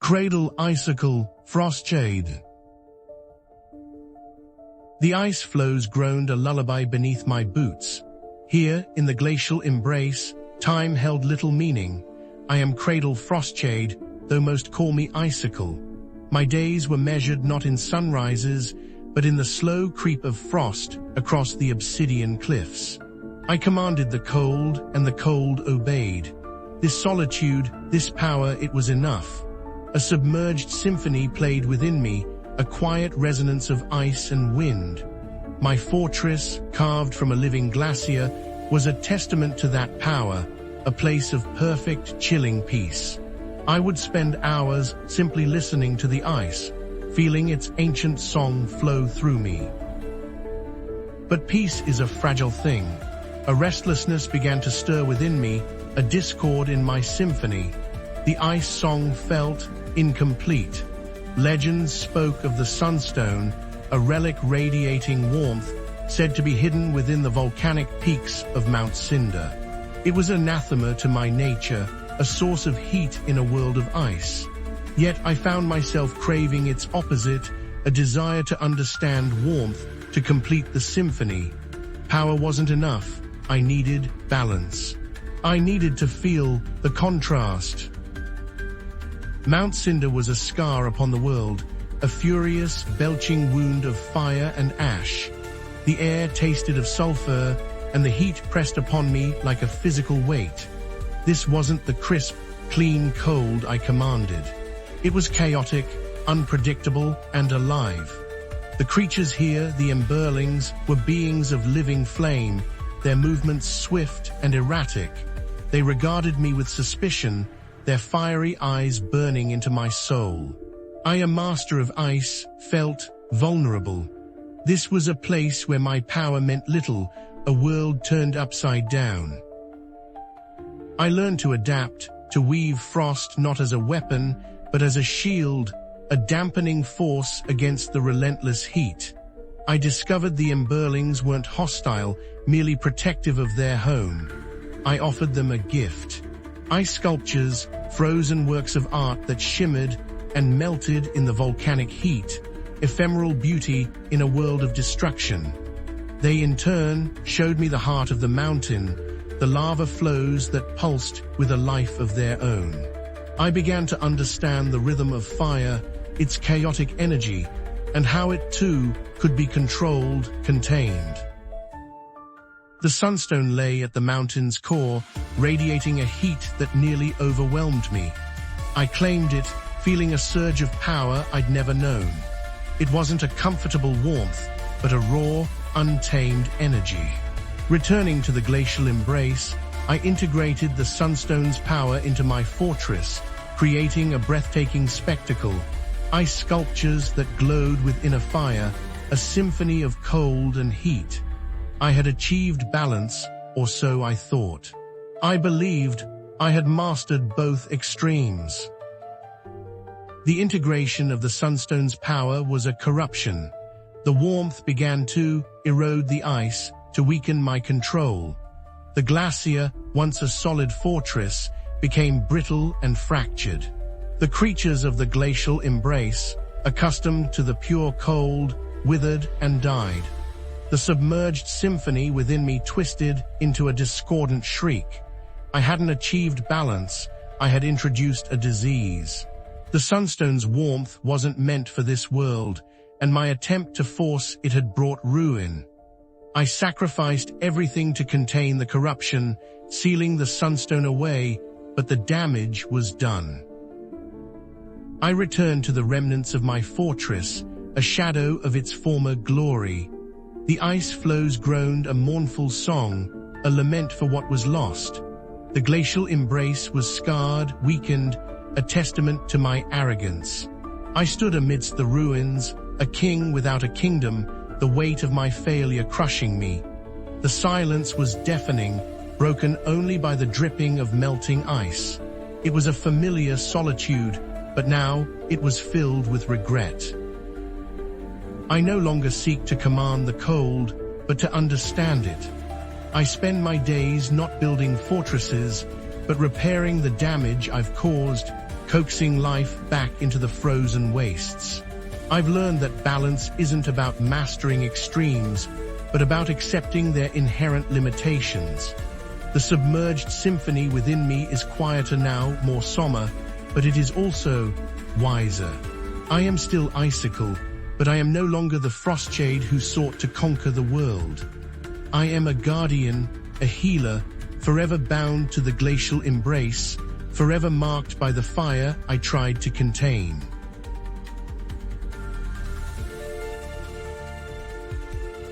Cradle, Icicle, Frostshade. The ice floes groaned a lullaby beneath my boots. Here, in the glacial embrace, time held little meaning. I am Cradle Frostshade, though most call me Icicle. My days were measured not in sunrises, but in the slow creep of frost across the obsidian cliffs. I commanded the cold, and the cold obeyed. This solitude, this power, it was enough. A submerged symphony played within me, a quiet resonance of ice and wind. My fortress, carved from a living glacier, was a testament to that power, a place of perfect, chilling peace. I would spend hours simply listening to the ice, feeling its ancient song flow through me. But peace is a fragile thing. A restlessness began to stir within me, a discord in my symphony. The ice song felt incomplete. Legends spoke of the sunstone, a relic radiating warmth, said to be hidden within the volcanic peaks of Mount Cinder. It was anathema to my nature, a source of heat in a world of ice. Yet I found myself craving its opposite, a desire to understand warmth, to complete the symphony. Power wasn't enough. I needed balance. I needed to feel the contrast. Mount Cinder was a scar upon the world, a furious, belching wound of fire and ash. The air tasted of sulfur, and the heat pressed upon me like a physical weight. This wasn't the crisp, clean cold I commanded. It was chaotic, unpredictable, and alive. The creatures here, the Emberlings, were beings of living flame, their movements swift and erratic. They regarded me with suspicion, their fiery eyes burning into my soul. I, a master of ice, felt vulnerable. This was a place where my power meant little, a world turned upside down. I learned to adapt, to weave frost not as a weapon, but as a shield, a dampening force against the relentless heat. I discovered the Emberlings weren't hostile, merely protective of their home. I offered them a gift. Ice sculptures, frozen works of art that shimmered and melted in the volcanic heat, ephemeral beauty in a world of destruction. They in turn showed me the heart of the mountain, the lava flows that pulsed with a life of their own. I began to understand the rhythm of fire, its chaotic energy, and how it too could be controlled, contained. The sunstone lay at the mountain's core, radiating a heat that nearly overwhelmed me. I claimed it, feeling a surge of power I'd never known. It wasn't a comfortable warmth, but a raw, untamed energy. Returning to the glacial embrace, I integrated the sunstone's power into my fortress, creating a breathtaking spectacle. Ice sculptures that glowed within a fire, a symphony of cold and heat. I had achieved balance, or so I thought. I believed I had mastered both extremes. The integration of the sunstone's power was a corruption. The warmth began to erode the ice, to weaken my control. The glacier, once a solid fortress, became brittle and fractured. The creatures of the glacial embrace, accustomed to the pure cold, withered and died. The submerged symphony within me twisted into a discordant shriek. I hadn't achieved balance, I had introduced a disease. The sunstone's warmth wasn't meant for this world, and my attempt to force it had brought ruin. I sacrificed everything to contain the corruption, sealing the sunstone away, but the damage was done. I returned to the remnants of my fortress, a shadow of its former glory. The ice floes groaned a mournful song, a lament for what was lost. The glacial embrace was scarred, weakened, a testament to my arrogance. I stood amidst the ruins, a king without a kingdom, the weight of my failure crushing me. The silence was deafening, broken only by the dripping of melting ice. It was a familiar solitude, but now it was filled with regret. I no longer seek to command the cold, but to understand it. I spend my days not building fortresses, but repairing the damage I've caused, coaxing life back into the frozen wastes. I've learned that balance isn't about mastering extremes, but about accepting their inherent limitations. The submerged symphony within me is quieter now, more somber, but it is also wiser. I am still Icicle, but I am no longer the Frostshade who sought to conquer the world. I am a guardian, a healer, forever bound to the glacial embrace, forever marked by the fire I tried to contain.